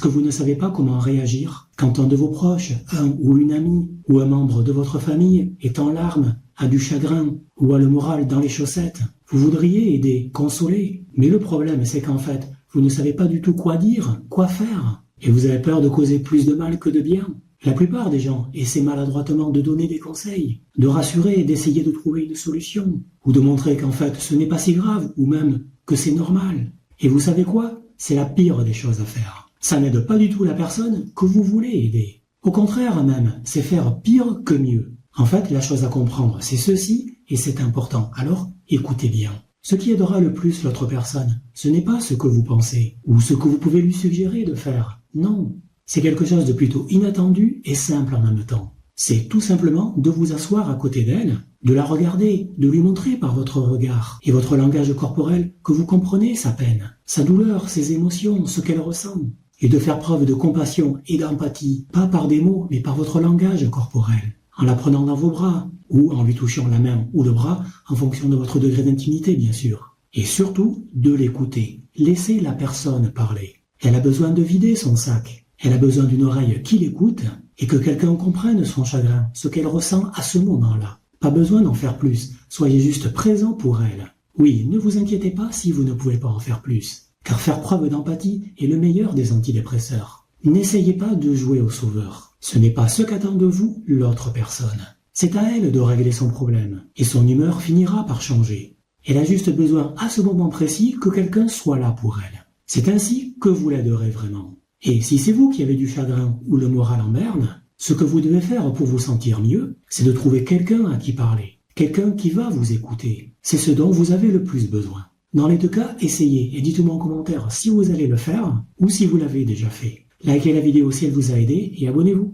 que vous ne savez pas comment réagir quand un de vos proches, un ou une amie, ou un membre de votre famille est en larmes, a du chagrin ou a le moral dans les chaussettes? Vous voudriez aider, consoler, mais le problème c'est qu'en fait, vous ne savez pas du tout quoi dire, quoi faire, et vous avez peur de causer plus de mal que de bien. La plupart des gens essaient maladroitement de donner des conseils, de rassurer et d'essayer de trouver une solution, ou de montrer qu'en fait ce n'est pas si grave, ou même que c'est normal. Et vous savez quoi? C'est la pire des choses à faire. Ça n'aide pas du tout la personne que vous voulez aider. Au contraire même, c'est faire pire que mieux. En fait, la chose à comprendre, c'est ceci, et c'est important. Alors, écoutez bien. Ce qui aidera le plus l'autre personne, ce n'est pas ce que vous pensez, ou ce que vous pouvez lui suggérer de faire. Non. C'est quelque chose de plutôt inattendu et simple en même temps. C'est tout simplement de vous asseoir à côté d'elle, de la regarder, de lui montrer par votre regard et votre langage corporel que vous comprenez sa peine, sa douleur, ses émotions, ce qu'elle ressent, et de faire preuve de compassion et d'empathie, pas par des mots, mais par votre langage corporel, en la prenant dans vos bras, ou en lui touchant la main ou le bras, en fonction de votre degré d'intimité bien sûr. Et surtout, de l'écouter. Laissez la personne parler. Elle a besoin de vider son sac. Elle a besoin d'une oreille qui l'écoute et que quelqu'un comprenne son chagrin, ce qu'elle ressent à ce moment-là. Pas besoin d'en faire plus, soyez juste présent pour elle. Oui, ne vous inquiétez pas si vous ne pouvez pas en faire plus, car faire preuve d'empathie est le meilleur des antidépresseurs. N'essayez pas de jouer au sauveur. Ce n'est pas ce qu'attend de vous l'autre personne. C'est à elle de régler son problème, et son humeur finira par changer. Elle a juste besoin à ce moment précis que quelqu'un soit là pour elle. C'est ainsi que vous l'aiderez vraiment. Et si c'est vous qui avez du chagrin ou le moral en berne, ce que vous devez faire pour vous sentir mieux, c'est de trouver quelqu'un à qui parler, quelqu'un qui va vous écouter. C'est ce dont vous avez le plus besoin. Dans les deux cas, essayez et dites-moi en commentaire si vous allez le faire ou si vous l'avez déjà fait. Likez la vidéo si elle vous a aidé et abonnez-vous.